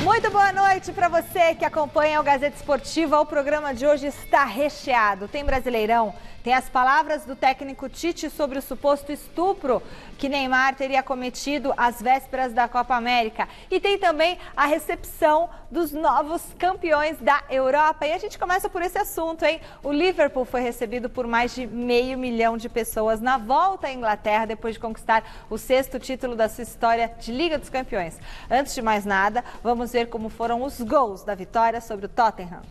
Muito boa noite para você que acompanha o Gazeta Esportiva. O programa de hoje está recheado. Tem Brasileirão, tem as palavras do técnico Tite sobre o suposto estupro que Neymar teria cometido às vésperas da Copa América. E tem também a recepção dos novos campeões da Europa. E a gente começa por esse assunto, hein? O Liverpool foi recebido por mais de 500 mil de pessoas na volta à Inglaterra depois de conquistar o 6º título da sua história de Liga dos Campeões. Antes de mais nada, vamos ver como foram os gols da vitória sobre o Tottenham.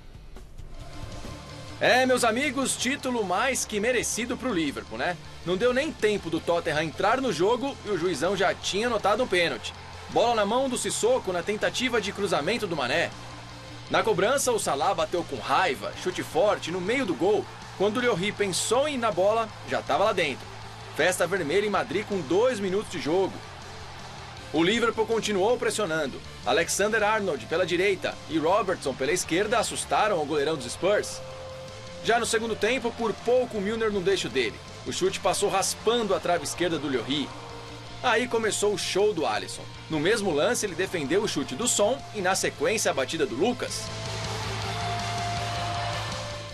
Meus amigos, título mais que merecido para o Liverpool, né? Não deu nem tempo do Tottenham entrar no jogo e o juizão já tinha anotado um pênalti. Bola na mão do Sissoko na tentativa de cruzamento do Mané. Na cobrança, o Salah bateu com raiva, chute forte no meio do gol. Quando o Lloris pensou em ir na bola, já estava lá dentro. Festa vermelha em Madrid com 2 minutos de jogo. O Liverpool continuou pressionando. Alexander-Arnold pela direita e Robertson pela esquerda assustaram o goleirão dos Spurs. Já no segundo tempo, por pouco o Milner não deixa o dele. O chute passou raspando a trave esquerda do Lloris. Aí começou o show do Alisson. No mesmo lance, ele defendeu o chute do Son e na sequência a batida do Lucas.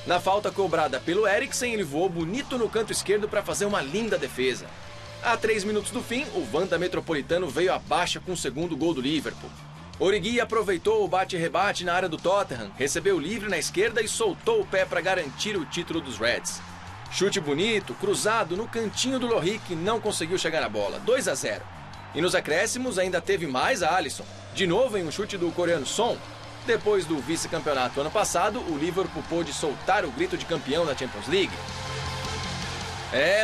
Na falta cobrada pelo Eriksen, ele voou bonito no canto esquerdo para fazer uma linda defesa. A 3 minutos do fim, o Wanda Metropolitano veio à baixa com o segundo gol do Liverpool. Origi aproveitou o bate-rebate na área do Tottenham, recebeu livre na esquerda e soltou o pé para garantir o título dos Reds. Chute bonito, cruzado no cantinho do Lloris, que não conseguiu chegar na bola, 2-0. E nos acréscimos ainda teve mais a Alisson, de novo em um chute do coreano Son. Depois do vice-campeonato ano passado, o Liverpool pôde soltar o grito de campeão da Champions League.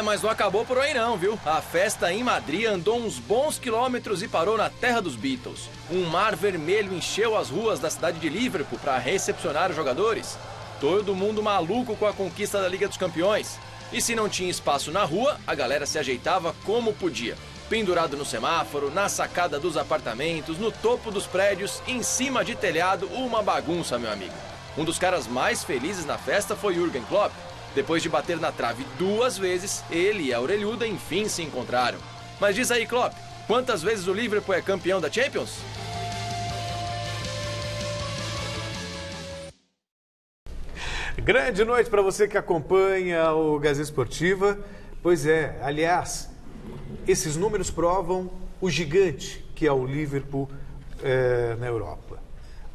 Mas não acabou por aí não, viu? A festa em Madrid andou uns bons quilômetros e parou na terra dos Beatles. Um mar vermelho encheu as ruas da cidade de Liverpool para recepcionar os jogadores. Todo mundo maluco com a conquista da Liga dos Campeões. E se não tinha espaço na rua, a galera se ajeitava como podia. Pendurado no semáforo, na sacada dos apartamentos, no topo dos prédios, em cima de telhado, uma bagunça, meu amigo. Um dos caras mais felizes na festa foi Jürgen Klopp. Depois de bater na trave 2 vezes, ele e a orelhuda enfim se encontraram. Mas diz aí, Klopp, quantas vezes o Liverpool é campeão da Champions? Grande noite para você que acompanha o Gazeta Esportiva. Pois é, aliás, esses números provam o gigante que é o Liverpool na Europa.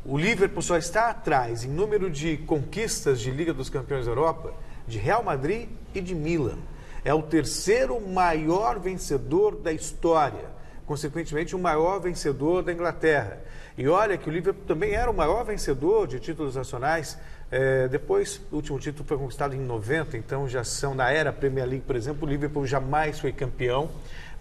O Liverpool só está atrás em número de conquistas de Liga dos Campeões da Europa de Real Madrid e de Milan. É o 3º maior vencedor da história, consequentemente o maior vencedor da Inglaterra. E olha que o Liverpool também era o maior vencedor de títulos nacionais. Depois, o último título foi conquistado em 90, então já são, na era Premier League, por exemplo, o Liverpool jamais foi campeão,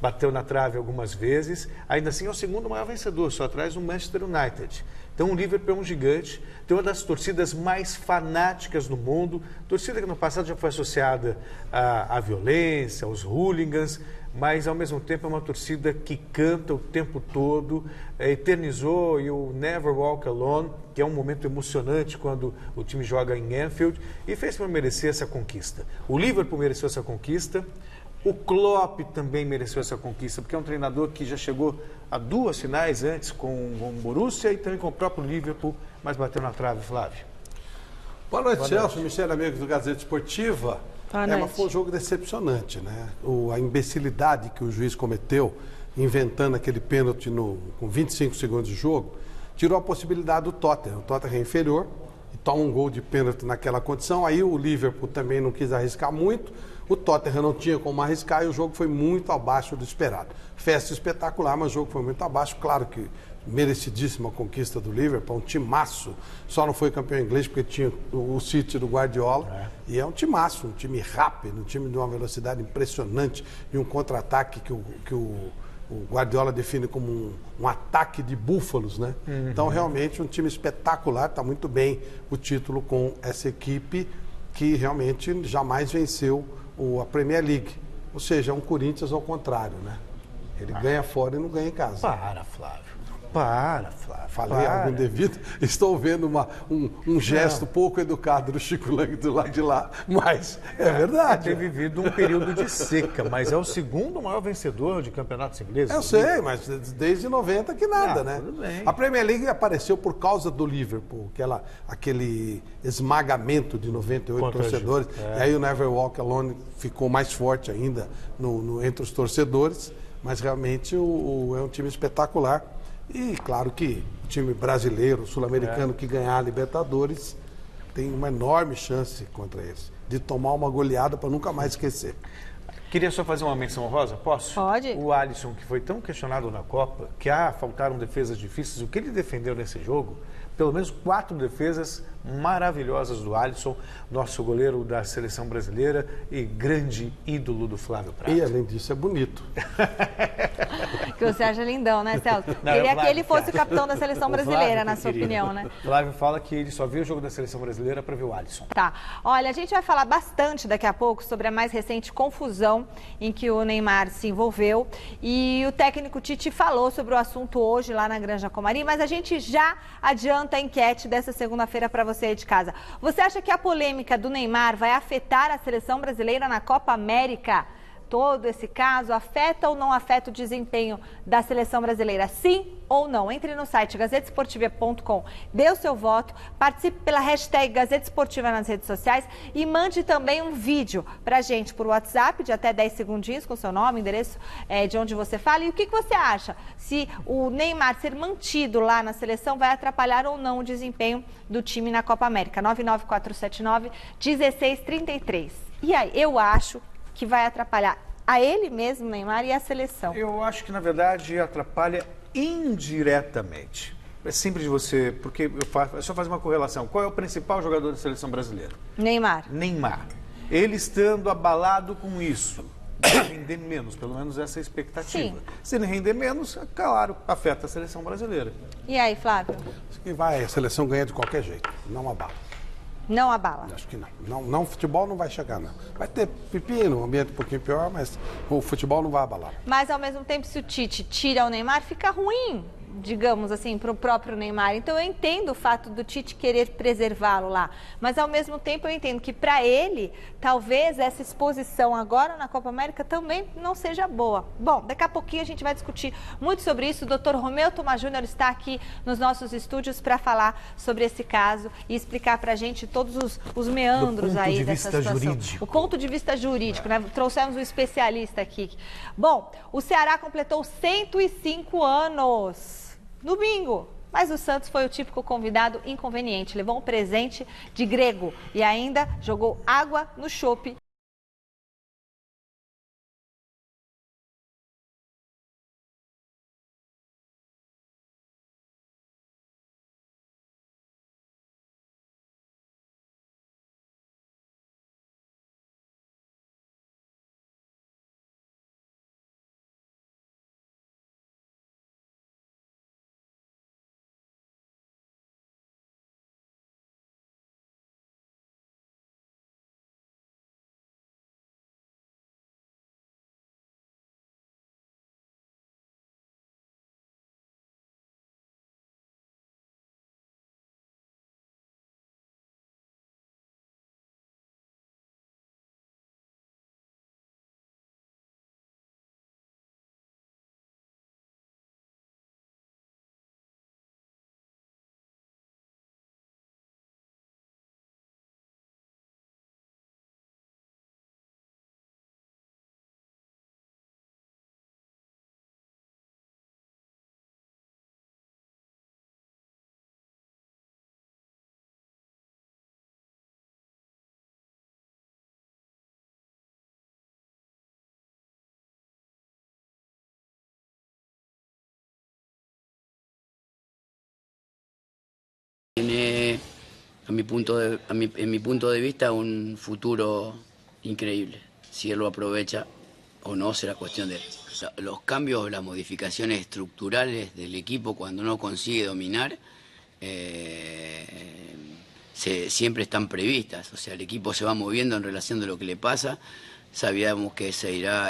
bateu na trave algumas vezes, ainda assim é o 2º maior vencedor, só atrás do Manchester United. Então o Liverpool é um gigante, tem uma das torcidas mais fanáticas do mundo, torcida que no passado já foi associada à violência, aos hooligans, mas ao mesmo tempo é uma torcida que canta o tempo todo, eternizou e o Never Walk Alone, que é um momento emocionante quando o time joga em Anfield, e fez para merecer essa conquista. O Liverpool mereceu essa conquista, o Klopp também mereceu essa conquista, porque é um treinador que já chegou a 2 finais antes com o Borussia e também com o próprio Liverpool, mas bateu na trave, Flávio. Boa noite, Celso, Michele, amigos do Gazeta Esportiva. Mas foi um jogo decepcionante, né? A imbecilidade que o juiz cometeu, inventando aquele pênalti com 25 segundos de jogo, tirou a possibilidade do Tottenham. O Tottenham é inferior e toma um gol de pênalti naquela condição. Aí o Liverpool também não quis arriscar muito. O Tottenham não tinha como arriscar e o jogo foi muito abaixo do esperado. Festa espetacular, mas o jogo foi muito abaixo. Claro que merecidíssima conquista do Liverpool, um timaço. Só não foi campeão inglês porque tinha o City do Guardiola. E é um timaço, um time rápido, um time de uma velocidade impressionante e um contra-ataque que o Guardiola define como um ataque de búfalos, né? Então, realmente, um time espetacular. Está muito bem o título com essa equipe que realmente jamais venceu a Premier League. Ou seja, um Corinthians ao contrário, né? Ele ganha fora e não ganha em casa. Para, Flávio. Para, Flávio. Falei algo indevido? Estou vendo um gesto pouco educado do Chico Lang do lado de lá, mas é verdade. Ter vivido um período de seca, mas é o segundo maior vencedor de campeonatos ingleses. Eu sei, mas desde 90 que nada, né? Tudo bem. A Premier League apareceu por causa do Liverpool, aquele esmagamento de 98 Contra torcedores. E aí o Never Walk Alone ficou mais forte ainda entre os torcedores, mas realmente é um time espetacular. E claro que o time brasileiro, sul-americano que ganhar a Libertadores tem uma enorme chance contra eles, de tomar uma goleada para nunca mais esquecer. Queria só fazer uma menção honrosa, posso? Pode. O Alisson, que foi tão questionado na Copa, que faltaram defesas difíceis, o que ele defendeu nesse jogo, pelo menos 4 defesas maravilhosas do Alisson, nosso goleiro da seleção brasileira e grande ídolo do Flávio Prado. E além disso é bonito. Que você acha lindão, né, Celso? Não, Queria é o Flávio que ele fosse que o capitão da seleção brasileira, na sua opinião, né? Flávio fala que ele só viu o jogo da seleção brasileira para ver o Alisson. Tá. Olha, a gente vai falar bastante daqui a pouco sobre a mais recente confusão em que o Neymar se envolveu. E o técnico Tite falou sobre o assunto hoje lá na Granja Comari, mas a gente já adianta a enquete dessa segunda-feira para você aí de casa. Você acha que a polêmica do Neymar vai afetar a seleção brasileira na Copa América? Todo esse caso afeta ou não afeta o desempenho da seleção brasileira? Sim ou não? Entre no site gazetesportiva.com, dê o seu voto, participe pela hashtag Gazeta Esportiva nas redes sociais e mande também um vídeo pra gente por WhatsApp de até 10 segundinhos com seu nome, endereço de onde você fala. E o que você acha? Se o Neymar ser mantido lá na seleção vai atrapalhar ou não o desempenho do time na Copa América? 99479-1633. E aí, eu acho que vai atrapalhar a ele mesmo, Neymar, e a seleção. Eu acho que, na verdade, atrapalha indiretamente. É simples de você, porque é só fazer uma correlação. Qual é o principal jogador da seleção brasileira? Neymar. Neymar. Ele estando abalado com isso, vai render menos, pelo menos essa é a expectativa. Sim. Se ele render menos, claro, afeta a seleção brasileira. E aí, Flávio? Acho que a seleção ganha de qualquer jeito, não abala. Não abala? Acho que não. Futebol não vai chegar, não. Vai ter pepino, um ambiente um pouquinho pior, mas o futebol não vai abalar. Mas, ao mesmo tempo, se o Tite tira o Neymar, fica ruim, digamos assim, para o próprio Neymar. Então, eu entendo o fato do Tite querer preservá-lo lá. Mas, ao mesmo tempo, eu entendo que, para ele, talvez essa exposição agora na Copa América também não seja boa. Bom, daqui a pouquinho a gente vai discutir muito sobre isso. O Dr. Romeu Tomás Júnior está aqui nos nossos estúdios para falar sobre esse caso e explicar para a gente todos os meandros aí dessa situação. Jurídico. O ponto de vista jurídico, né? Trouxemos um especialista aqui. Bom, o Ceará completou 105 anos. Domingo. Mas o Santos foi o típico convidado inconveniente. Levou um presente de grego e ainda jogou água no chope. Tiene, en mi punto de vista, un futuro increíble. Si él lo aprovecha o no, será cuestión de él. Los cambios, las modificaciones estructurales del equipo cuando no consigue dominar, siempre están previstas. O sea, el equipo se va moviendo en relación de lo que le pasa. Sabíamos que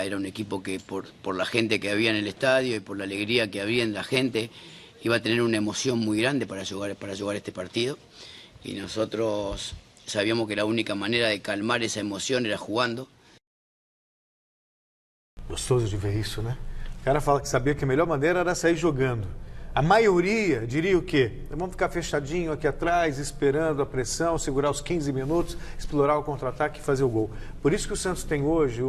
era un equipo que por la gente que había en el estadio y por la alegría que había en la gente, iba a tener una emoción muy grande para jugar este partido y nosotros sabíamos que la única manera de calmar esa emoción era jugando. Gostoso de ver isso, né? O cara fala que sabia que a melhor maneira era sair jogando. A maioria diria o quê? Vamos ficar fechadinho aqui atrás, esperando a pressão, segurar os 15 minutos, explorar o contra-ataque e fazer o gol. Por isso que o Santos tem hoje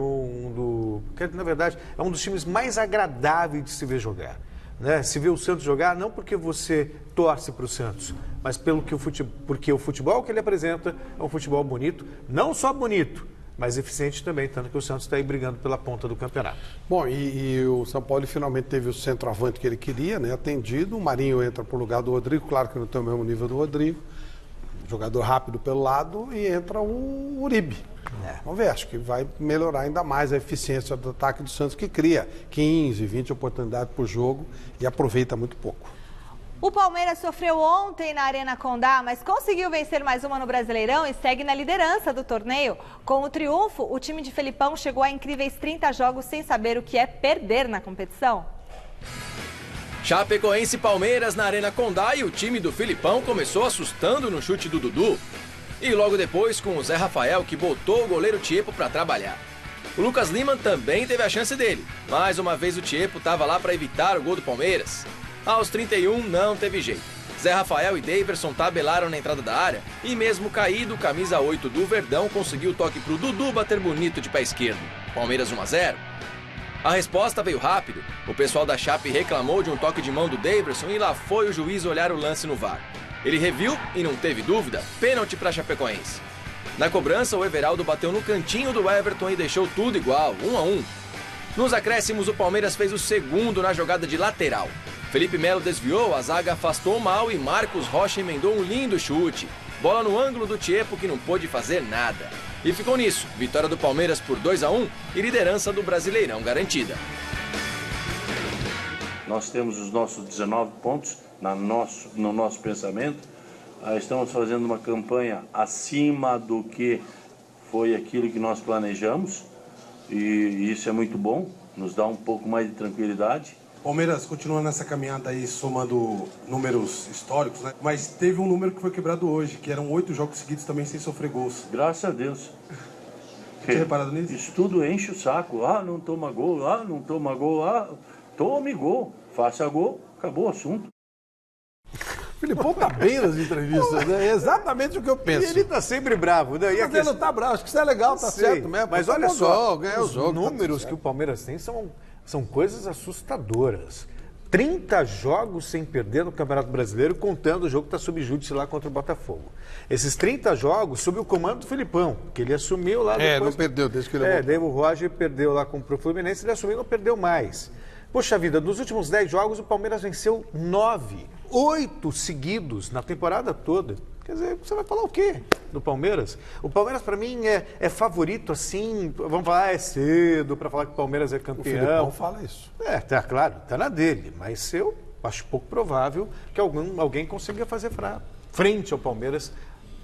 na verdade, é um dos times mais agradáveis de se ver jogar. Né? Se vê o Santos jogar, não porque você torce para o Santos, mas porque o futebol que ele apresenta é um futebol bonito, não só bonito, mas eficiente também, tanto que o Santos está aí brigando pela ponta do campeonato. Bom, e o São Paulo finalmente teve o centroavante que ele queria, né, atendido. O Marinho entra para o lugar do Rodrigo, claro que não tem o mesmo nível do Rodrigo, jogador rápido pelo lado, e entra o Uribe. Vamos ver, acho que vai melhorar ainda mais a eficiência do ataque do Santos, que cria 15, 20 oportunidades por jogo e aproveita muito pouco. O Palmeiras sofreu ontem na Arena Condá, mas conseguiu vencer mais uma no Brasileirão e segue na liderança do torneio. Com o triunfo, o time de Felipão chegou a incríveis 30 jogos sem saber o que é perder na competição. Chapecoense e Palmeiras na Arena Condá e o time do Felipão começou assustando no chute do Dudu. E logo depois com o Zé Rafael, que botou o goleiro Tiepo para trabalhar. O Lucas Lima também teve a chance dele. Mais uma vez o Tiepo estava lá para evitar o gol do Palmeiras. Aos 31 não teve jeito. Zé Rafael e Daverson tabelaram na entrada da área e mesmo caído, o camisa 8 do Verdão conseguiu o toque pro Dudu bater bonito de pé esquerdo. Palmeiras 1-0. A resposta veio rápido. O pessoal da Chape reclamou de um toque de mão do Daverson e lá foi o juiz olhar o lance no VAR. Ele reviu e não teve dúvida, pênalti para Chapecoense. Na cobrança, o Everaldo bateu no cantinho do Everton e deixou tudo igual, 1-1. Nos acréscimos, o Palmeiras fez o segundo na jogada de lateral. Felipe Melo desviou, a zaga afastou mal e Marcos Rocha emendou um lindo chute. Bola no ângulo do Tiepo que não pôde fazer nada. E ficou nisso, vitória do Palmeiras por 2-1 e liderança do Brasileirão garantida. Nós temos os nossos 19 pontos no nosso pensamento. Estamos fazendo uma campanha acima do que foi aquilo que nós planejamos. E isso é muito bom, nos dá um pouco mais de tranquilidade. Palmeiras continua nessa caminhada aí, somando números históricos, né? Mas teve um número que foi quebrado hoje, que eram 8 jogos seguidos também sem sofrer gols. Graças a Deus. Tinha reparado nisso? Isso tudo enche o saco. Não toma gol, não toma gol, tome gol. Faça gol, acabou o assunto. O Filipão tá bem nas entrevistas, né? É exatamente o que eu penso. E ele tá sempre bravo, né? Mas ele não tá bravo, acho que isso é legal, tá certo mesmo. Mas olha só, os jogo, números que o Palmeiras tem são coisas assustadoras. 30 jogos sem perder no Campeonato Brasileiro, contando o jogo que está sob júdice lá contra o Botafogo. Esses 30 jogos sob o comando do Filipão, que ele assumiu lá depois. Não perdeu, desde que ele daí o Roger perdeu lá pro Fluminense, ele assumiu e não perdeu mais. Poxa vida, dos últimos 10 jogos o Palmeiras venceu 9, 8 seguidos na temporada toda. Quer dizer, você vai falar o quê do Palmeiras? O Palmeiras, para mim, é favorito, assim, vamos falar, é cedo para falar que o Palmeiras é campeão. O Filipão fala isso. Tá claro, tá na dele, mas eu acho pouco provável que alguém consiga fazer frente ao Palmeiras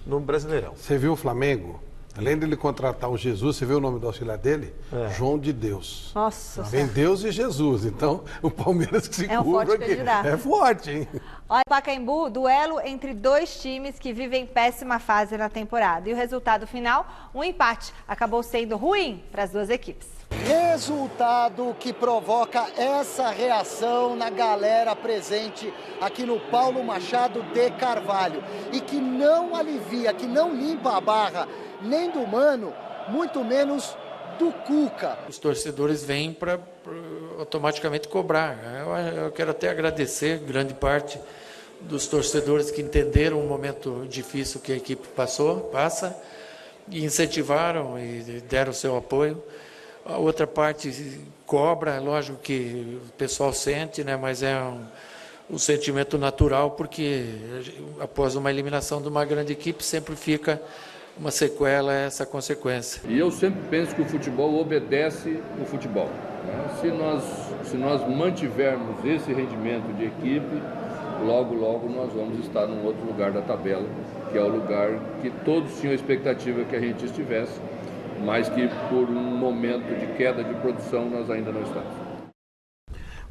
no Brasileirão. Você viu o Flamengo? Além dele contratar o Jesus, você viu o nome do auxiliar dele? João de Deus. Nossa. Vem Deus e Jesus. Então, o Palmeiras que se curva um forte aqui. Candidato. É forte, hein? Olha, Pacaembu, duelo entre dois times que vivem péssima fase na temporada. E o resultado final, um empate. Acabou sendo ruim para as duas equipes. Resultado que provoca essa reação na galera presente aqui no Paulo Machado de Carvalho. E que não alivia, que não limpa a barra nem do Mano, muito menos do Cuca. Os torcedores vêm para automaticamente cobrar. Eu quero até agradecer grande parte dos torcedores que entenderam o momento difícil que a equipe passa e incentivaram e deram seu apoio. A outra parte cobra, lógico que o pessoal sente, né? Mas é um sentimento natural, porque após uma eliminação de uma grande equipe sempre fica uma sequela, essa consequência. E eu sempre penso que o futebol obedece o futebol, né? Se nós mantivermos esse rendimento de equipe, logo nós vamos estar num outro lugar da tabela, que é o lugar que todos tinham a expectativa que a gente estivesse, mas que por um momento de queda de produção nós ainda não estamos.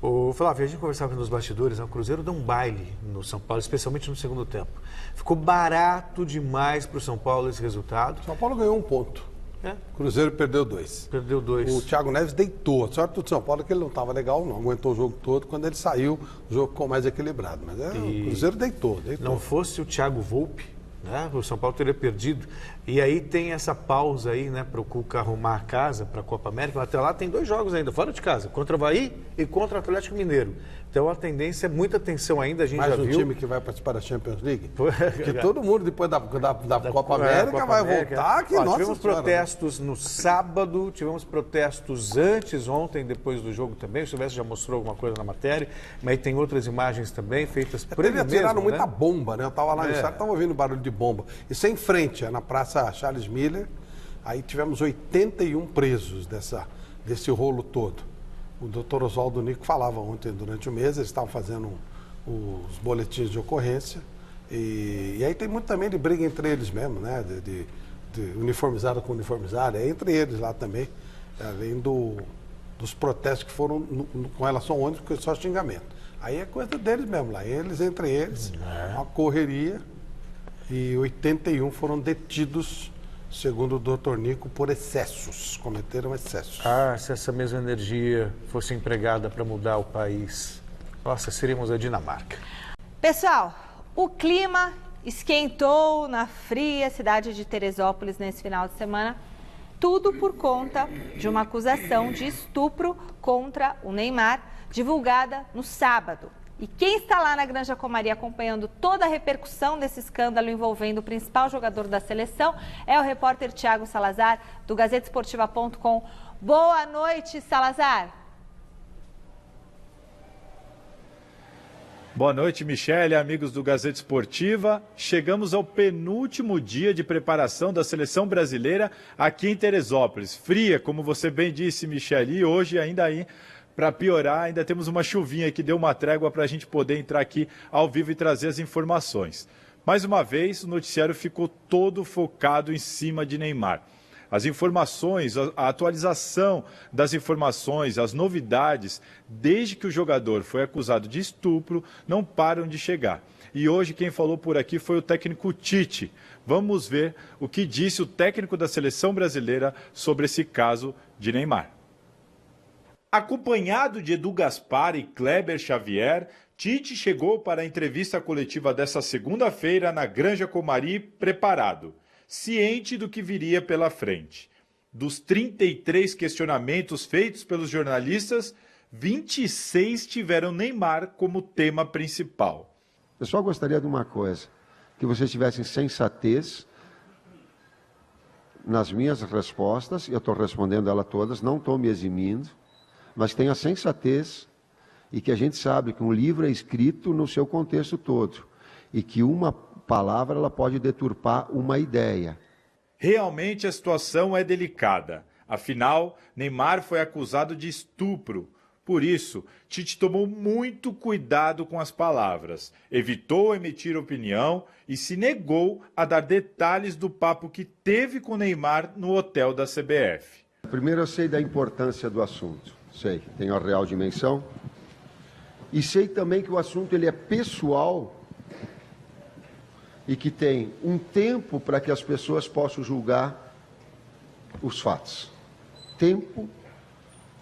O Flávio, a gente conversava nos bastidores, o Cruzeiro deu um baile no São Paulo, especialmente no segundo tempo. Ficou barato demais para o São Paulo esse resultado. São Paulo ganhou 1 ponto. O Cruzeiro perdeu 2. Perdeu 2. O Thiago Neves deitou. A sorte do São Paulo é que ele não estava legal, não aguentou o jogo todo. Quando ele saiu, o jogo ficou mais equilibrado. Mas o Cruzeiro deitou. Não fosse o Thiago Volpi, né, o São Paulo teria perdido. E aí tem essa pausa aí, né, para o Cuca arrumar a casa para a Copa América. Até lá tem 2 jogos ainda, fora de casa, contra o Avaí e contra o Atlético Mineiro. Então a tendência é muita tensão ainda, a gente já viu. Mais um time que vai participar da Champions League? Porque todo mundo depois da Copa América vai voltar. Tivemos protestos no sábado, tivemos protestos antes, ontem, depois do jogo também. O Silvestre já mostrou alguma coisa na matéria, mas tem outras imagens também feitas por ele mesmo. Tiraram muita bomba, né? Eu estava lá no estado, estava ouvindo barulho de bomba. Isso é em frente, na Praça Charles Miller. Aí tivemos 81 presos desse rolo todo. O doutor Oswaldo Nico falava ontem, durante o mês, eles estavam fazendo os boletins de ocorrência. E aí tem muito também de briga entre eles mesmo, né? De uniformizado com uniformizado, é entre eles lá também, além dos protestos que foram com relação ao ônibus, porque só xingamento. Aí é coisa deles mesmo, lá eles, entre eles, uma correria, e 81 foram detidos, segundo o doutor Nico, por excessos, cometeram excessos. Se essa mesma energia fosse empregada para mudar o país, nossa, seríamos a Dinamarca. Pessoal, o clima esquentou na fria cidade de Teresópolis nesse final de semana, tudo por conta de uma acusação de estupro contra o Neymar, divulgada no sábado. E quem está lá na Granja Comari acompanhando toda a repercussão desse escândalo envolvendo o principal jogador da seleção é o repórter Thiago Salazar, do GazeteEsportiva.com. Boa noite, Salazar. Boa noite, Michele, amigos do Gazeta Esportiva. Chegamos ao penúltimo dia de preparação da seleção brasileira aqui em Teresópolis. Fria, como você bem disse, Michele, e hoje ainda aí, para piorar, ainda temos uma chuvinha que deu uma trégua para a gente poder entrar aqui ao vivo e trazer as informações. Mais uma vez, o noticiário ficou todo focado em cima de Neymar. As informações, a atualização das informações, as novidades, desde que o jogador foi acusado de estupro, não param de chegar. E hoje quem falou por aqui foi o técnico Tite. Vamos ver o que disse o técnico da seleção brasileira sobre esse caso de Neymar. Acompanhado de Edu Gaspar e Kleber Xavier, Tite chegou para a entrevista coletiva desta segunda-feira na Granja Comari preparado, ciente do que viria pela frente. Dos 33 questionamentos feitos pelos jornalistas, 26 tiveram Neymar como tema principal. Eu só gostaria de uma coisa, que vocês tivessem sensatez nas minhas respostas, eu estou respondendo ela todas, não estou me eximindo, mas tenha sensatez e que a gente sabe que um livro é escrito no seu contexto todo e que uma palavra ela pode deturpar uma ideia. Realmente a situação é delicada. Afinal, Neymar foi acusado de estupro. Por isso, Tite tomou muito cuidado com as palavras, evitou emitir opinião e se negou a dar detalhes do papo que teve com Neymar no hotel da CBF. Primeiro, eu sei da importância do assunto. Sei, tem a real dimensão. E sei também que o assunto ele é pessoal e que tem um tempo para que as pessoas possam julgar os fatos. Tempo,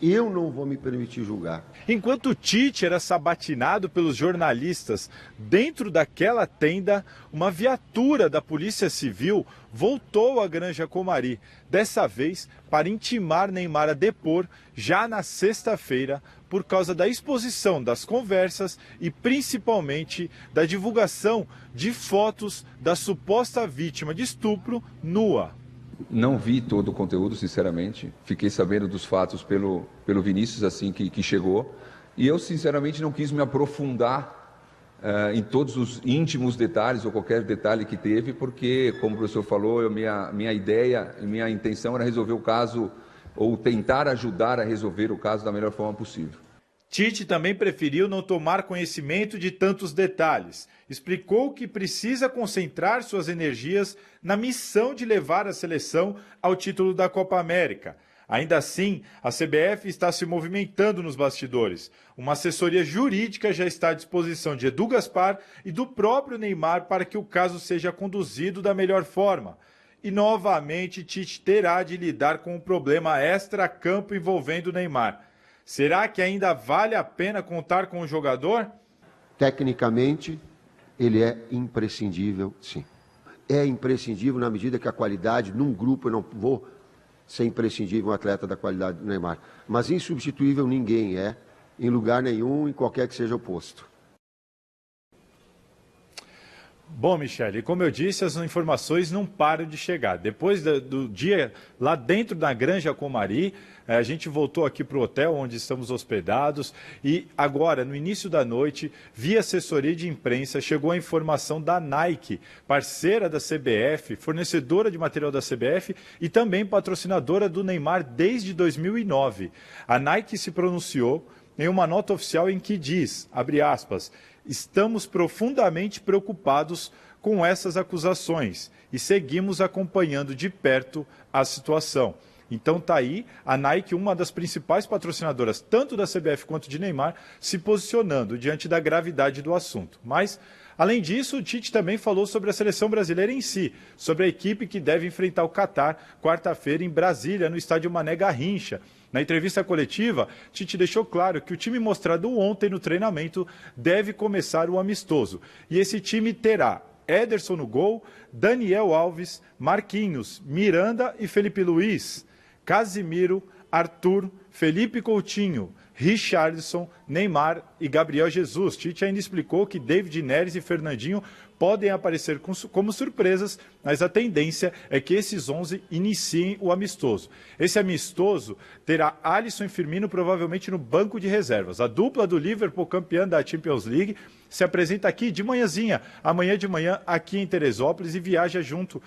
eu não vou me permitir julgar. Enquanto Tite era sabatinado pelos jornalistas dentro daquela tenda, uma viatura da Polícia Civil voltou à Granja Comari, dessa vez para intimar Neymar a depor já na sexta-feira, por causa da exposição das conversas e principalmente da divulgação de fotos da suposta vítima de estupro nua. Não vi todo o conteúdo, sinceramente. Fiquei sabendo dos fatos pelo Vinícius, assim que chegou. E eu, sinceramente, não quis me aprofundar em todos os íntimos detalhes ou qualquer detalhe que teve, porque, como o professor falou, minha ideia e minha intenção era resolver o caso ou tentar ajudar a resolver o caso da melhor forma possível. Tite também preferiu não tomar conhecimento de tantos detalhes. Explicou que precisa concentrar suas energias na missão de levar a seleção ao título da Copa América. Ainda assim, a CBF está se movimentando nos bastidores. Uma assessoria jurídica já está à disposição de Edu Gaspar e do próprio Neymar para que o caso seja conduzido da melhor forma. E, novamente, Tite terá de lidar com um problema extra-campo envolvendo o Neymar. Será que ainda vale a pena contar com o jogador? Tecnicamente, ele é imprescindível, sim. É imprescindível na medida que a qualidade, num grupo, eu não vou ser imprescindível um atleta da qualidade do Neymar. Mas insubstituível ninguém é, em lugar nenhum, em qualquer que seja o posto. Bom, Michele, como eu disse, as informações não param de chegar. Depois do dia lá dentro da Granja Comari, a gente voltou aqui para o hotel onde estamos hospedados e agora, no início da noite, via assessoria de imprensa, chegou a informação da Nike, parceira da CBF, fornecedora de material da CBF e também patrocinadora do Neymar desde 2009. A Nike se pronunciou em uma nota oficial em que diz, abre aspas, estamos profundamente preocupados com essas acusações e seguimos acompanhando de perto a situação. Então está aí a Nike, uma das principais patrocinadoras, tanto da CBF quanto de Neymar, se posicionando diante da gravidade do assunto. Mas, além disso, o Tite também falou sobre a seleção brasileira em si, sobre a equipe que deve enfrentar o Catar quarta-feira em Brasília, no estádio Mané Garrincha. Na entrevista coletiva, Tite deixou claro que o time mostrado ontem no treinamento deve começar o amistoso. E esse time terá Ederson no gol, Daniel Alves, Marquinhos, Miranda e Felipe Luiz, Casimiro, Arthur, Felipe Coutinho, Richarlison, Neymar e Gabriel Jesus. Tite ainda explicou que David Neres e Fernandinho podem aparecer como surpresas, mas a tendência é que esses 11 iniciem o amistoso. Esse amistoso terá Alisson e Firmino provavelmente no banco de reservas. A dupla do Liverpool, campeã da Champions League, se apresenta aqui de manhãzinha, amanhã de manhã, aqui em Teresópolis, e viaja junto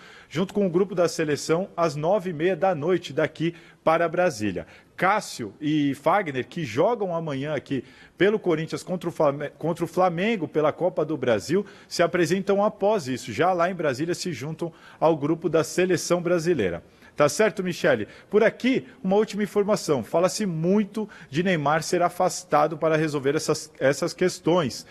com o grupo da seleção às 9h30 da noite daqui para Brasília. Cássio e Fagner, que jogam amanhã aqui pelo Corinthians contra o Flamengo pela Copa do Brasil, se apresentam após isso. Já lá em Brasília se juntam ao grupo da seleção brasileira. Tá certo, Michele? Por aqui, uma última informação. Fala-se muito de Neymar ser afastado para resolver essas questões.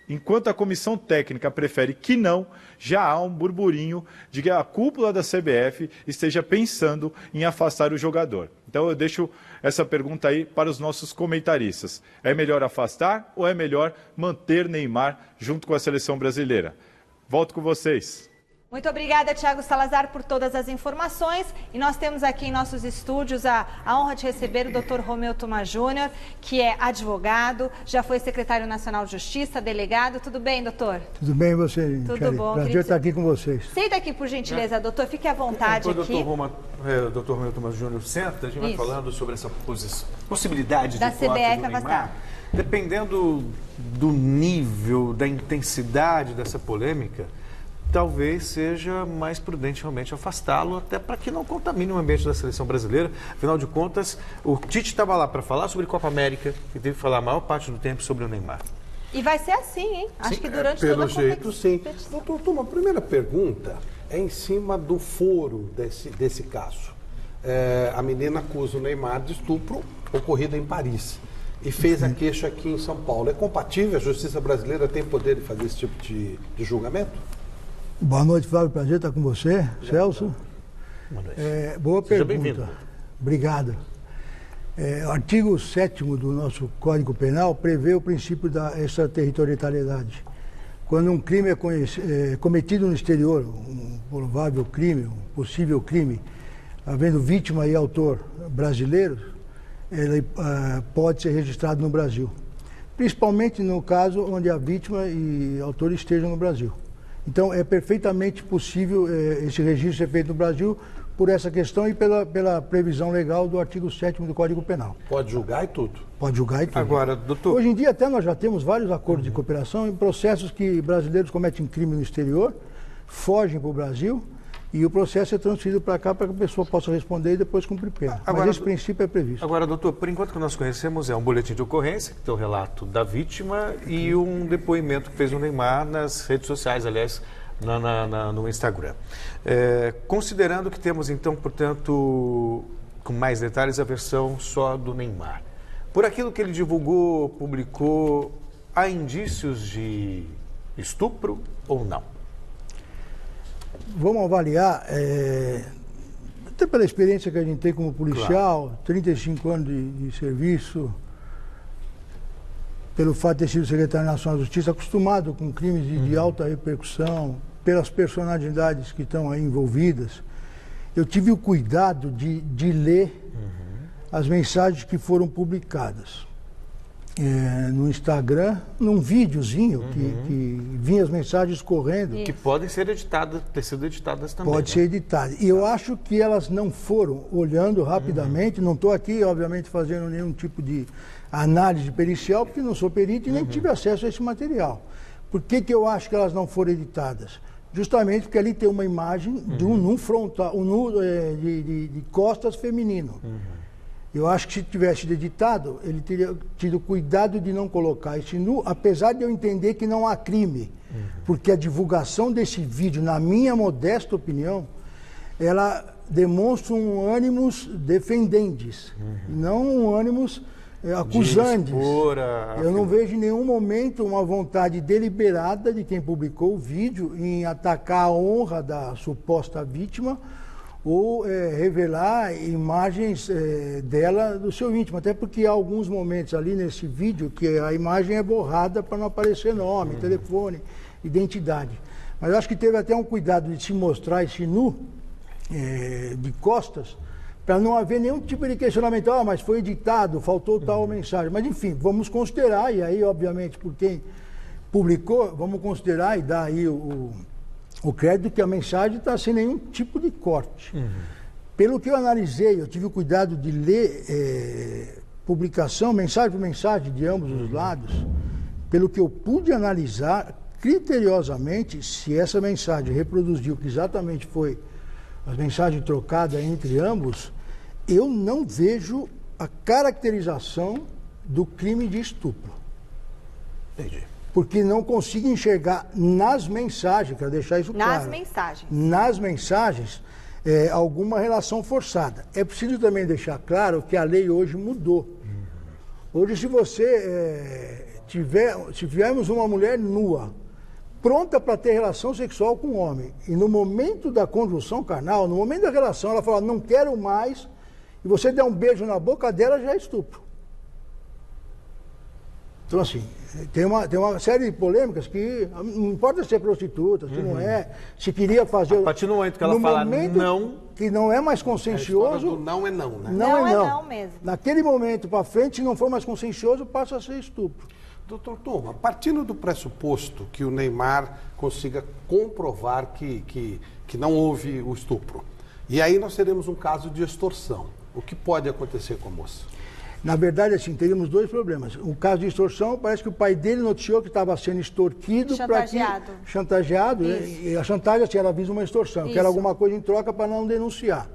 Enquanto a comissão técnica prefere que não, já há um burburinho de que a cúpula da CBF esteja pensando em afastar o jogador. Então eu deixo essa pergunta aí para os nossos comentaristas. É melhor afastar ou é melhor manter Neymar junto com a seleção brasileira? Volto com vocês. Muito obrigada, Thiago Salazar, por todas as informações. E nós temos aqui em nossos estúdios a honra de receber o Dr. Romeu Thoma Júnior, que é advogado, já foi secretário nacional de Justiça, delegado. Tudo bem, doutor? Tudo bem, você? Tudo bom. Prazer estar aqui com vocês. Senta aqui, por gentileza, doutor. Fique à vontade aqui. O doutor Romeu Thoma Júnior senta, a gente vai falando sobre essa possibilidade da de corte CBF do Neymar. afastar. Dependendo do nível, da intensidade dessa polêmica, talvez seja mais prudente realmente afastá-lo, até para que não contamine o ambiente da seleção brasileira. Afinal de contas, o Tite estava lá para falar sobre Copa América e teve que falar a maior parte do tempo sobre o Neymar. E vai ser assim, hein? Acho que durante pelo toda a jeito, sim. competição. Doutor Thoma, a primeira pergunta é em cima do foro desse caso. A menina acusa o Neymar de estupro ocorrido em Paris e fez a queixa aqui em São Paulo. É compatível? A justiça brasileira tem poder de fazer esse tipo de julgamento? Boa noite, Flávio. Prazer estar com você, Celso. Boa noite. Boa Seja pergunta. bem-vindo. Obrigado. O artigo 7º do nosso Código Penal prevê o princípio da extraterritorialidade. Quando um crime é cometido no exterior, um provável crime, um possível crime, havendo vítima e autor brasileiros, ele pode ser registrado no Brasil. Principalmente no caso onde a vítima e autor estejam no Brasil. Então, é perfeitamente possível esse registro ser feito no Brasil por essa questão e pela previsão legal do artigo 7º do Código Penal. Pode julgar e tudo. Pode julgar e tudo. Agora, doutor... Hoje em dia, até nós já temos vários acordos de cooperação em processos que brasileiros cometem crime no exterior, fogem para o Brasil e o processo é transferido para cá para que a pessoa possa responder e depois cumprir pena. Agora, mas esse princípio é previsto. Agora, doutor, por enquanto que nós conhecemos é um boletim de ocorrência, que tem o relato da vítima e um depoimento que fez o Neymar nas redes sociais, aliás, no Instagram. Considerando que temos, então, portanto, com mais detalhes, a versão só do Neymar. Por aquilo que ele divulgou, publicou, há indícios de estupro ou não? Vamos avaliar, até pela experiência que a gente tem como policial, claro. 35 anos de serviço, pelo fato de ter sido secretário nacional da Justiça, acostumado com crimes de alta repercussão, pelas personalidades que estão aí envolvidas, eu tive o cuidado de ler as mensagens que foram publicadas no Instagram, num videozinho que vinha as mensagens correndo. Que podem ser editadas, ter sido editadas também. Pode ser editada. E eu acho que elas não foram, olhando rapidamente, não estou aqui, obviamente, fazendo nenhum tipo de análise pericial, porque não sou perito e nem tive acesso a esse material. Por que eu acho que elas não foram editadas? Justamente porque ali tem uma imagem de um nu frontal, de costas feminino. Eu acho que se tivesse editado, ele teria tido cuidado de não colocar esse nu, apesar de eu entender que não há crime. Porque a divulgação desse vídeo, na minha modesta opinião, ela demonstra um ânimos defendentes, não um ânimos acusantes. Eu não vejo em nenhum momento uma vontade deliberada de quem publicou o vídeo em atacar a honra da suposta vítima ou revelar imagens dela do seu íntimo, até porque há alguns momentos ali nesse vídeo que a imagem é borrada para não aparecer nome, telefone, identidade. Mas eu acho que teve até um cuidado de se mostrar esse nu de costas, para não haver nenhum tipo de questionamento, mas foi editado, faltou tal mensagem. Mas enfim, vamos considerar, e aí obviamente por quem publicou, vamos considerar e dar aí o crédito que a mensagem está sem nenhum tipo de corte. Pelo que eu analisei, eu tive o cuidado de ler publicação, mensagem por mensagem de ambos os lados, pelo que eu pude analisar criteriosamente se essa mensagem reproduziu que exatamente foi as mensagens trocadas entre ambos, eu não vejo a caracterização do crime de estupro. Entendi. Porque não consigo enxergar nas mensagens, quero deixar isso claro. Nas mensagens, alguma relação forçada. É preciso também deixar claro que a lei hoje mudou. Hoje, se você se tivermos uma mulher nua, pronta para ter relação sexual com um homem, e no momento da conjunção carnal, no momento da relação, ela fala, não quero mais, e você der um beijo na boca dela, já é estupro. Então, assim, tem uma série de polêmicas que não importa se é prostituta, se não é, se queria fazer... A partir do momento que ela fala não... Que não é mais consensuoso... Não é não, né? Não é não mesmo. Naquele momento para frente, se não for mais consensuoso, passa a ser estupro. Doutor Tom, partindo do pressuposto que o Neymar consiga comprovar que não houve o estupro, e aí nós teremos um caso de extorsão, o que pode acontecer com a moça? Na verdade, assim, teríamos dois problemas. O caso de extorsão, parece que o pai dele noticiou que estava sendo extorquido. Chantageado. Né? E a chantagem, assim, ela visa uma extorsão, que era alguma coisa em troca para não denunciar.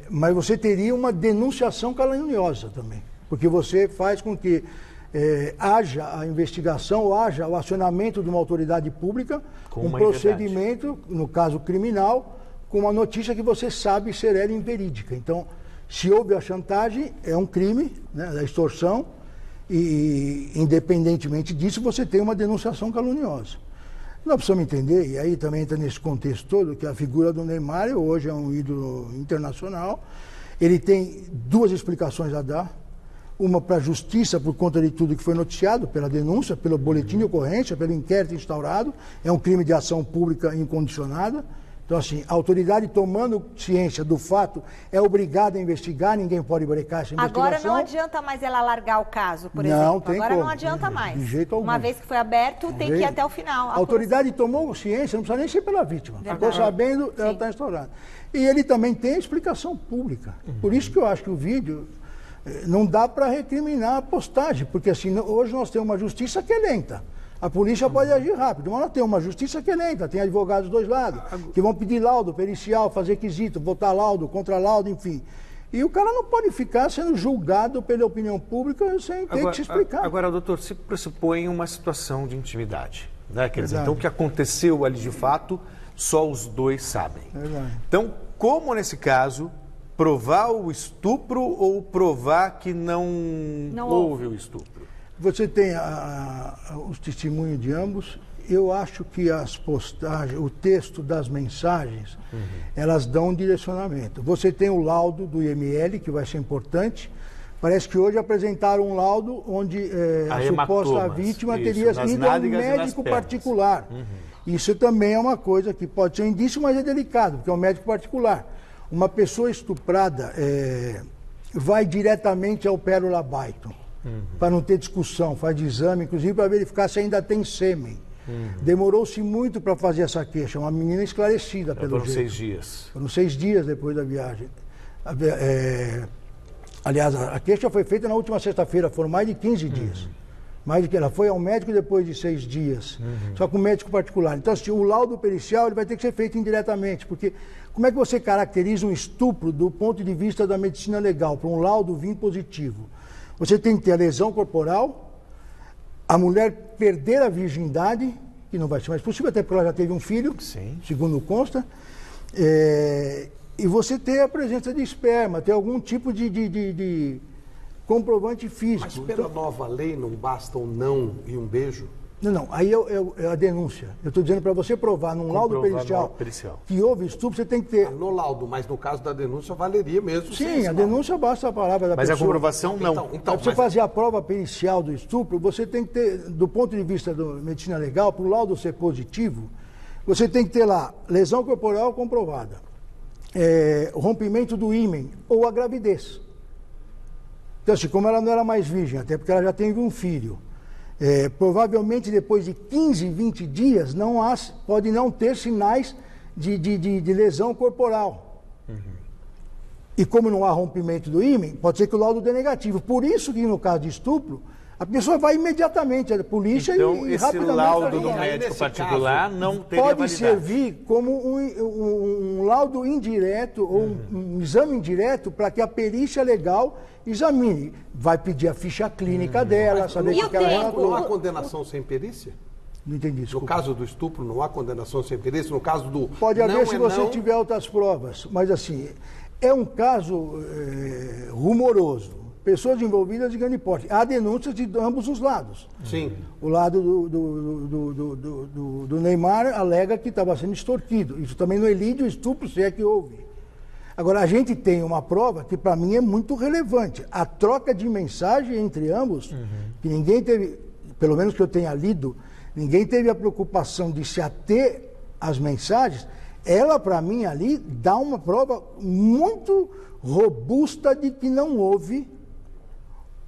Mas você teria uma denunciação caluniosa também, porque você faz com que haja a investigação, ou haja o acionamento de uma autoridade pública, um procedimento, no caso criminal, com uma notícia que você sabe ser ela inverídica. Então, se houve a chantagem, é um crime, né, da extorsão, e independentemente disso, você tem uma denunciação caluniosa. Nós precisamos entender, e aí também entra nesse contexto todo, que a figura do Neymar hoje é um ídolo internacional, ele tem duas explicações a dar, uma para a justiça por conta de tudo que foi noticiado, pela denúncia, pelo boletim de ocorrência, pelo inquérito instaurado, é um crime de ação pública incondicionada. Então, assim, a autoridade tomando ciência do fato é obrigada a investigar, ninguém pode brecar essa investigação. Agora não adianta mais ela largar o caso, por exemplo. Não, tem Agora como. Não adianta mais. De jeito algum. Uma vez que foi aberto, tem que ir até o final. A autoridade tomou ciência, não precisa nem ser pela vítima. Ficou sabendo, ela está instaurada. E ele também tem a explicação pública. Por isso que eu acho que o vídeo não dá para recriminar a postagem, porque assim, hoje nós temos uma justiça que é lenta. A polícia pode agir rápido, mas nós temos uma justiça que é lenta, tem advogados dos dois lados, que vão pedir laudo pericial, fazer quesito, votar laudo, contra-laudo, enfim. E o cara não pode ficar sendo julgado pela opinião pública sem ter que se explicar. Agora, doutor, se pressupõe uma situação de intimidade, né? Quer dizer, então o que aconteceu ali de fato, só os dois sabem. Verdade. Então, como nesse caso, provar o estupro ou provar que não houve o estupro? Você tem os testemunhos de ambos. Eu acho que as postagens, o texto das mensagens, elas dão um direcionamento. Você tem o laudo do IML, que vai ser importante. Parece que hoje apresentaram um laudo onde a suposta vítima teria ido a um médico particular. Isso também é uma coisa que pode ser um indício, mas é delicado, porque é um médico particular. Uma pessoa estuprada vai diretamente ao Pérola Byton, para não ter discussão, faz exame, inclusive para verificar se ainda tem sêmen. Demorou-se muito para fazer essa queixa, uma menina esclarecida pelo jeito. Foram 6 dias. Foram 6 dias depois da viagem. Aliás, a queixa foi feita na última sexta-feira, foram mais de 15 dias. Mais de que ela foi ao médico depois de 6 dias, só com médico particular. Então, assim, o laudo pericial ele vai ter que ser feito indiretamente, porque como é que você caracteriza um estupro do ponto de vista da medicina legal, para um laudo vir positivo? Você tem que ter a lesão corporal, a mulher perder a virgindade, que não vai ser mais possível, até porque ela já teve um filho, segundo consta, e você ter a presença de esperma, ter algum tipo de comprovante físico. Mas pela nova lei não basta um não e um beijo? Não, aí é a denúncia. Eu estou dizendo para você provar num laudo pericial que houve estupro, você tem que ter... No laudo, mas no caso da denúncia valeria mesmo. Sim, a denúncia basta a palavra da pessoa. Mas a comprovação não. Então, para você fazer a prova pericial do estupro, você tem que ter, do ponto de vista da medicina legal, para o laudo ser positivo, você tem que ter lá lesão corporal comprovada, rompimento do ímen ou a gravidez. Então, assim, como ela não era mais virgem, até porque ela já teve um filho, provavelmente depois de 15, 20 dias, pode não ter sinais de lesão corporal. E como não há rompimento do ímen, pode ser que o laudo dê negativo. Por isso que no caso de estupro, a pessoa vai imediatamente à polícia e rapidamente... Então, esse laudo do médico particular não teria pode validade. servir como um laudo indireto ou um exame indireto para que a perícia legal examine. Vai pedir a ficha clínica dela, saber o que ela relatou. Não há condenação sem perícia? Não entendi, desculpa. No caso do estupro, não há condenação sem perícia? No caso do... Pode haver se você tiver outras provas, mas assim, é um caso rumoroso. Pessoas envolvidas de grande porte. Há denúncias de ambos os lados. Sim. O lado do Neymar alega que estava sendo extorquido. Isso também não elide o estupro, se é que houve. Agora, a gente tem uma prova que para mim é muito relevante. A troca de mensagem entre ambos, que ninguém teve, pelo menos que eu tenha lido, ninguém teve a preocupação de se ater às mensagens. Ela, para mim, ali, dá uma prova muito robusta de que não houve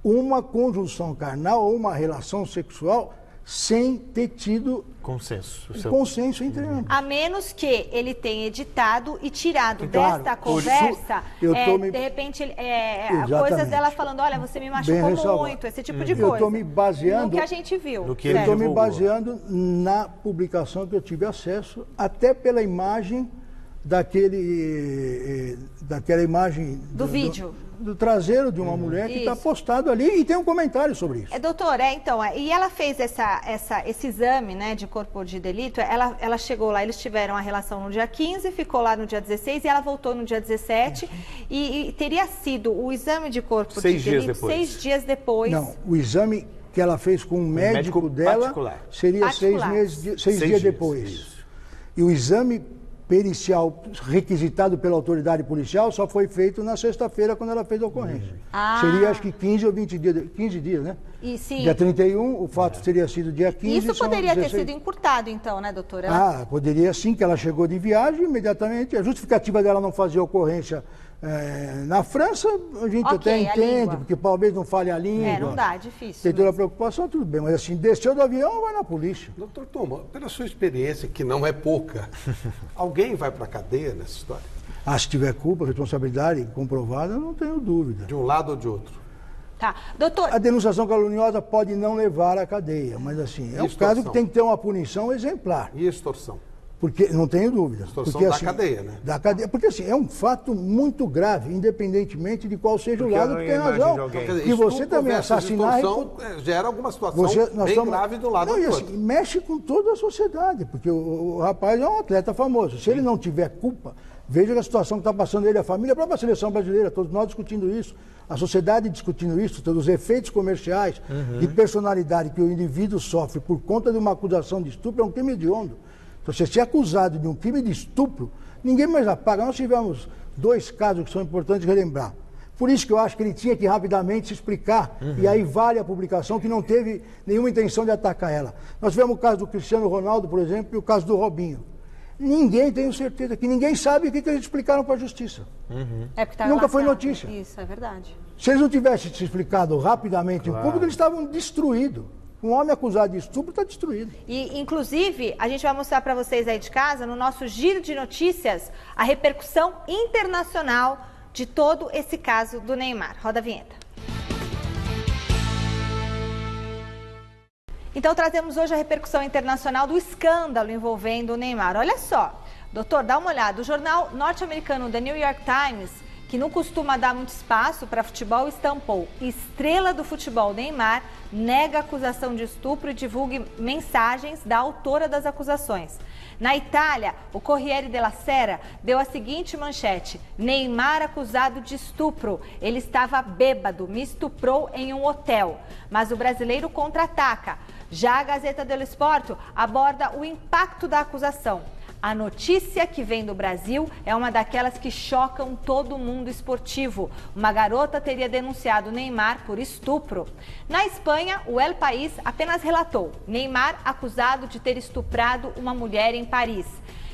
uma conjunção carnal ou uma relação sexual sem ter tido consenso entre ambos. A menos que ele tenha editado e tirado desta conversa, de repente, coisas dela falando, olha, você me machucou muito, esse tipo de coisa. Eu estou me baseando... No que a gente viu. Eu estou me baseando na publicação que eu tive acesso, até pela imagem daquela imagem... Do vídeo. Do traseiro de uma mulher que está postado ali e tem um comentário sobre isso. Doutor, e ela fez esse exame, né, de corpo de delito, ela chegou lá, eles tiveram a relação no dia 15, ficou lá no dia 16 e ela voltou no dia 17 e teria sido o exame de corpo de delito 6 dias depois. Não, o exame que ela fez com um médico dela particular. Seria 6 dias depois. Isso. E o exame pericial requisitado pela autoridade policial só foi feito na sexta-feira, quando ela fez a ocorrência. Seria, acho que 15 ou 20 dias, 15 dias, né? E, sim. Dia 31, o fato teria sido dia 15. Isso poderia ter sido encurtado, então, né, doutora? Poderia sim, que ela chegou de viagem imediatamente. A justificativa dela não fazer ocorrência na França, a gente até entende, porque talvez não fale a língua. Não dá, é difícil. Tem toda a preocupação, tudo bem. Mas assim, desceu do avião, vai na polícia. Doutor Tom, pela sua experiência, que não é pouca, alguém vai para a cadeia nessa história? Se tiver culpa, responsabilidade comprovada, não tenho dúvida. De um lado ou de outro? Tá. Doutor... A denunciação caluniosa pode não levar à cadeia, mas assim, é um caso que tem que ter uma punição exemplar. E extorsão? Porque, não tenho dúvida. Distorção porque, da assim, cadeia, né? Da cadeia, porque assim, é um fato muito grave, independentemente de qual seja o lado que tem razão. E você também assassinar... Gera alguma situação bem grave do lado do outro. Assim, mexe com toda a sociedade, porque o rapaz é um atleta famoso. Se ele não tiver culpa, veja a situação que está passando ele, a família, a própria seleção brasileira, todos nós discutindo isso, a sociedade discutindo isso, todos os efeitos comerciais de personalidade que o indivíduo sofre por conta de uma acusação de estupro é um crime hediondo. Então, se você é acusado de um crime de estupro, ninguém mais apaga. Nós tivemos 2 casos que são importantes relembrar. Por isso que eu acho que ele tinha que rapidamente se explicar, e aí vale a publicação que não teve nenhuma intenção de atacar ela. Nós tivemos o caso do Cristiano Ronaldo, por exemplo, e o caso do Robinho. Ninguém, tenho certeza, que ninguém sabe o que eles explicaram para a justiça. Nunca foi notícia. Isso, é verdade. Se eles não tivessem se explicado rapidamente em público, eles estavam destruídos. Um homem acusado de estupro está destruído. E, inclusive, a gente vai mostrar para vocês aí de casa, no nosso giro de notícias, a repercussão internacional de todo esse caso do Neymar. Roda a vinheta. Então, trazemos hoje a repercussão internacional do escândalo envolvendo o Neymar. Olha só, doutor, dá uma olhada. O jornal norte-americano The New York Times, que não costuma dar muito espaço para futebol, estampou: estrela do futebol Neymar nega acusação de estupro e divulga mensagens da autora das acusações. Na Itália, o Corriere della Sera deu a seguinte manchete: Neymar acusado de estupro. Ele estava bêbado, me estuprou em um hotel. Mas o brasileiro contra-ataca. Já a Gazeta dello Sport aborda o impacto da acusação. A notícia que vem do Brasil é uma daquelas que chocam todo mundo esportivo. Uma garota teria denunciado Neymar por estupro. Na Espanha, o El País apenas relatou: Neymar acusado de ter estuprado uma mulher em Paris.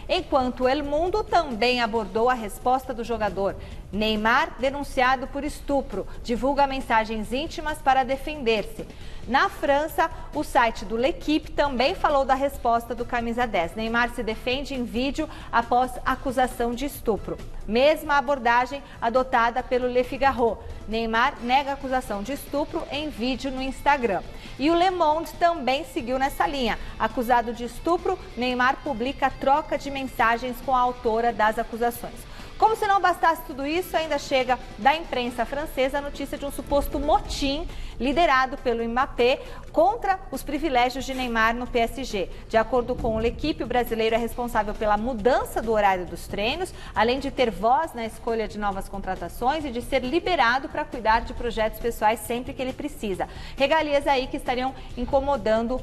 Enquanto El Mundo também abordou a resposta do jogador. Neymar denunciado por estupro, divulga mensagens íntimas para defender-se. Na França, o site do L'Equipe também falou da resposta do camisa 10. Neymar se defende em vídeo após acusação de estupro. Mesma abordagem adotada pelo Le Figaro. Neymar nega acusação de estupro em vídeo no Instagram. E o Le Monde também seguiu nessa linha. Acusado de estupro, Neymar publica troca de mensagens com a autora das acusações. Como se não bastasse tudo isso, ainda chega da imprensa francesa a notícia de um suposto motim liderado pelo Mbappé contra os privilégios de Neymar no PSG. De acordo com o L'Equipe, o brasileiro é responsável pela mudança do horário dos treinos, além de ter voz na escolha de novas contratações e de ser liberado para cuidar de projetos pessoais sempre que ele precisa. Regalias aí que estariam incomodando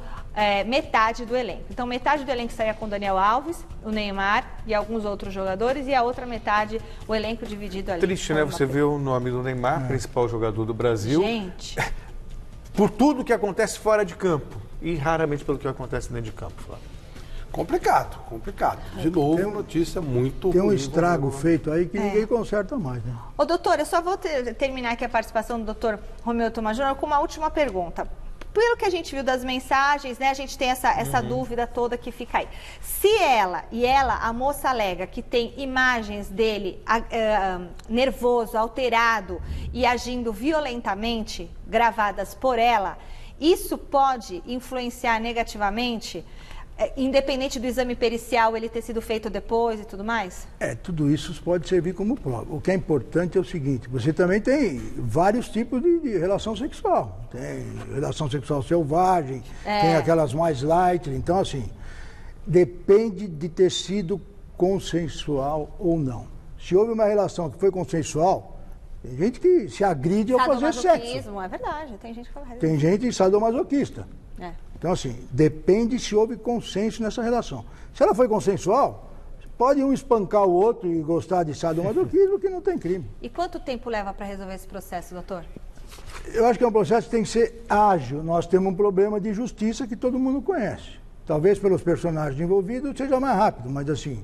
metade do elenco. Então, metade do elenco estaria com o Daniel Alves, o Neymar e alguns outros jogadores, e a outra metade, o elenco dividido ali. Triste, né? Você vê o nome do Neymar, principal jogador do Brasil. Gente... por tudo que acontece fora de campo e raramente pelo que acontece dentro de campo, Flávio. Complicado. De novo, notícia muito... Tem um estrago feito aí que ninguém conserta mais, né? Ô, doutor, eu só vou terminar aqui a participação do doutor Romeu Tomás Júnior com uma última pergunta. Pelo que a gente viu das mensagens, né, a gente tem essa dúvida toda que fica aí. Se a moça alega que tem imagens dele nervoso, alterado e agindo violentamente, gravadas por ela, isso pode influenciar negativamente, independente do exame pericial, ele ter sido feito depois e tudo mais? Tudo isso pode servir como prova. O que é importante é o seguinte: você também tem vários tipos de relação sexual. Tem relação sexual selvagem, tem aquelas mais light. Então, assim, depende de ter sido consensual ou não. Se houve uma relação que foi consensual, tem gente que se agride ao fazer sexo. É verdade, tem gente que fala. Tem gente sadomasoquista. Então, assim, depende se houve consenso nessa relação. Se ela foi consensual, pode um espancar o outro e gostar de sadomasoquismo, que não tem crime. E quanto tempo leva para resolver esse processo, doutor? Eu acho que é um processo que tem que ser ágil. Nós temos um problema de justiça que todo mundo conhece. Talvez pelos personagens envolvidos seja mais rápido, mas assim,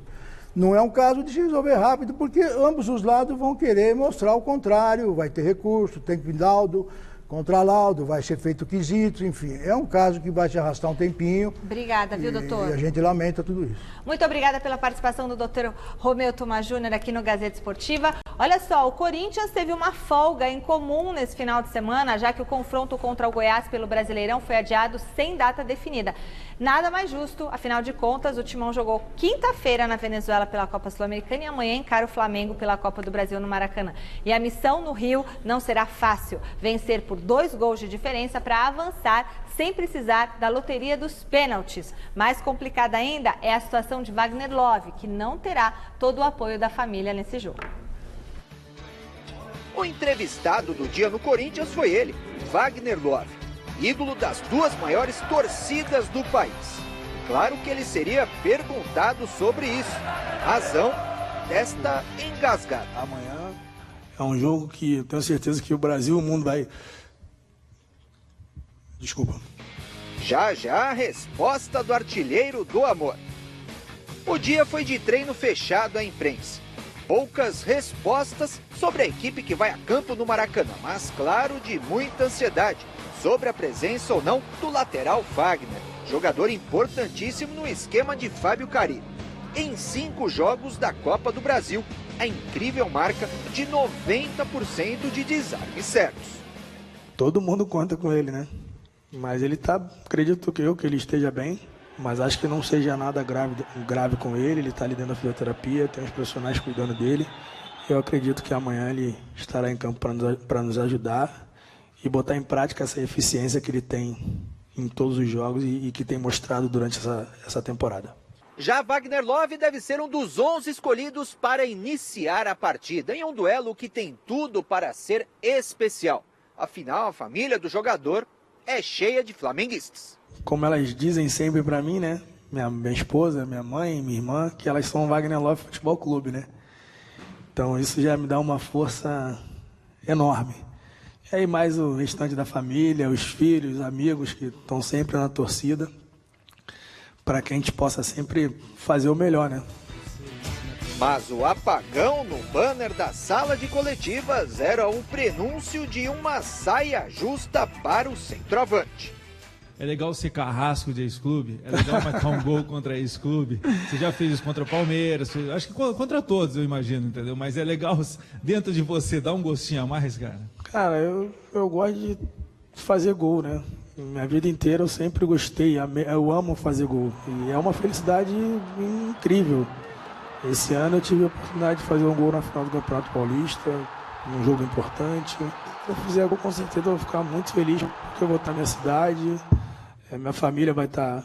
não é um caso de se resolver rápido, porque ambos os lados vão querer mostrar o contrário, vai ter recurso, tem laudo. contralaudo, vai ser feito quesitos, enfim. É um caso que vai se arrastar um tempinho. Obrigada, viu, doutor? E a gente lamenta tudo isso. Muito obrigada pela participação do doutor Romeu Tomás Júnior aqui no Gazeta Esportiva. Olha só, o Corinthians teve uma folga incomum nesse final de semana, já que o confronto contra o Goiás pelo Brasileirão foi adiado sem data definida. Nada mais justo, afinal de contas, o Timão jogou quinta-feira na Venezuela pela Copa Sul-Americana e amanhã encara o Flamengo pela Copa do Brasil no Maracanã. E a missão no Rio não será fácil, vencer por 2 gols de diferença para avançar sem precisar da loteria dos pênaltis. Mais complicada ainda é a situação de Wagner Love, que não terá todo o apoio da família nesse jogo. O entrevistado do dia no Corinthians foi ele, Wagner Love, ídolo das 2 maiores torcidas do país. Claro que ele seria perguntado sobre isso, razão desta engasgada. Amanhã é um jogo que eu tenho certeza que o Brasil e o mundo vai... Desculpa. Já a resposta do artilheiro do amor. O dia foi de treino fechado à imprensa. Poucas respostas sobre a equipe que vai a campo no Maracanã, mas claro, de muita ansiedade sobre a presença ou não do lateral Wagner, jogador importantíssimo no esquema de Fábio Carille. Em 5 jogos da Copa do Brasil, a incrível marca de 90% de desarmes certos. Todo mundo conta com ele, né? Mas ele tá, acredito que ele esteja bem, mas acho que não seja nada grave com ele está ali dentro da fisioterapia, tem os profissionais cuidando dele. Eu acredito que amanhã ele estará em campo para nos ajudar e botar em prática essa eficiência que ele tem em todos os jogos e que tem mostrado durante essa temporada. Já Wagner Love deve ser um dos 11 escolhidos para iniciar a partida, em um duelo que tem tudo para ser especial. Afinal, a família do jogador é cheia de flamenguistas. Como elas dizem sempre para mim, né? Minha esposa, minha mãe, minha irmã, que elas são Wagner Love Futebol Clube, né? Então isso já me dá uma força enorme. E aí mais o restante da família, os filhos, os amigos que estão sempre na torcida, para que a gente possa sempre fazer o melhor, né? Mas o apagão no banner da sala de coletivas era o prenúncio de uma saia justa para o centroavante. É legal ser carrasco de ex-clube, é legal marcar um gol contra ex-clube. Você já fez isso contra o Palmeiras, acho que contra todos, eu imagino, entendeu? Mas é legal dentro de você dar um gostinho a mais, cara. Cara, eu gosto de fazer gol, né? Minha vida inteira eu sempre gostei, eu amo fazer gol. E é uma felicidade incrível. Esse ano eu tive a oportunidade de fazer um gol na final do Campeonato Paulista, num jogo importante. Se eu fizer gol, com certeza eu vou ficar muito feliz, porque eu vou estar na minha cidade, minha família vai estar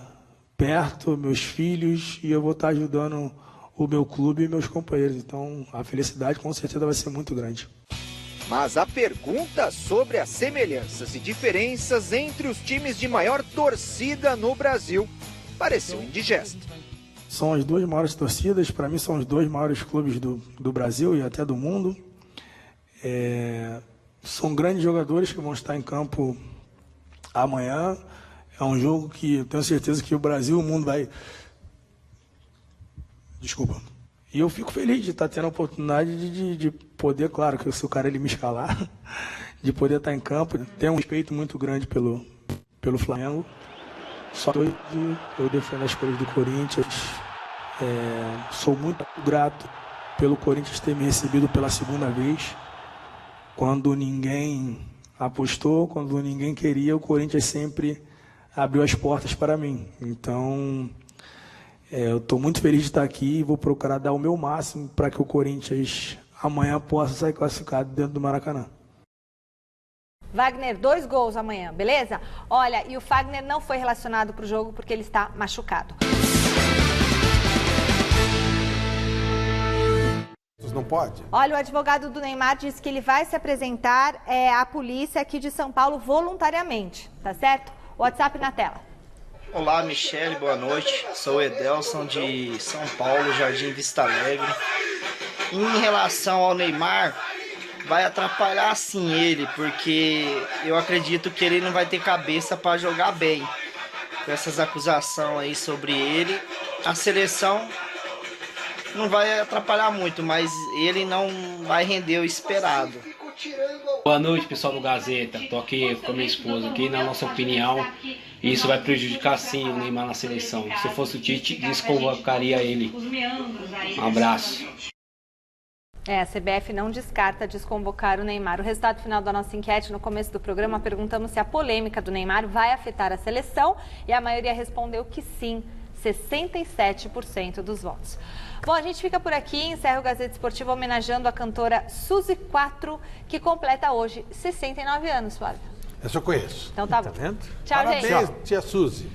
perto, meus filhos, e eu vou estar ajudando o meu clube e meus companheiros. Então a felicidade com certeza vai ser muito grande. Mas a pergunta sobre as semelhanças e diferenças entre os times de maior torcida no Brasil pareceu indigesta. São as 2 maiores torcidas, para mim são os 2 maiores clubes do Brasil e até do mundo. São grandes jogadores que vão estar em campo amanhã. É um jogo que eu tenho certeza que o Brasil e o mundo vai... Desculpa. E eu fico feliz de estar tendo a oportunidade de poder, claro, que se o cara ele me escalar, de poder estar em campo. Tenho um respeito muito grande pelo Flamengo. Só que eu defendo as cores do Corinthians. Sou muito grato pelo Corinthians ter me recebido pela 2ª vez. Quando ninguém apostou, quando ninguém queria, o Corinthians sempre abriu as portas para mim. Então, eu estou muito feliz de estar aqui e vou procurar dar o meu máximo para que o Corinthians amanhã possa sair classificado dentro do Maracanã. Wagner, 2 gols amanhã, beleza? Olha, e o Fagner não foi relacionado para o jogo porque ele está machucado. Não pode? Olha, o advogado do Neymar disse que ele vai se apresentar à polícia aqui de São Paulo voluntariamente, tá certo? WhatsApp na tela. Olá, Michele, boa noite. Sou o Edelson de São Paulo, Jardim Vista Alegre. Em relação ao Neymar, vai atrapalhar sim ele, porque eu acredito que ele não vai ter cabeça para jogar bem. Com essas acusações aí sobre ele, a seleção não vai atrapalhar muito, mas ele não vai render o esperado. Boa noite, pessoal do Gazeta. Tô aqui com a minha esposa. Aqui, na nossa opinião, isso vai prejudicar sim o Neymar na seleção. Se fosse o Tite, desconvocaria ele. Um abraço. A CBF não descarta desconvocar o Neymar. O resultado final da nossa enquete no começo do programa, perguntamos se a polêmica do Neymar vai afetar a seleção e a maioria respondeu que sim, 67% dos votos. Bom, a gente fica por aqui, encerra o Gazeta Esportiva homenageando a cantora Suzy 4, que completa hoje 69 anos, Flávio. Essa eu conheço. Então tá bom. Tá vendo? Tchau, Parabéns, gente. tia Suzy.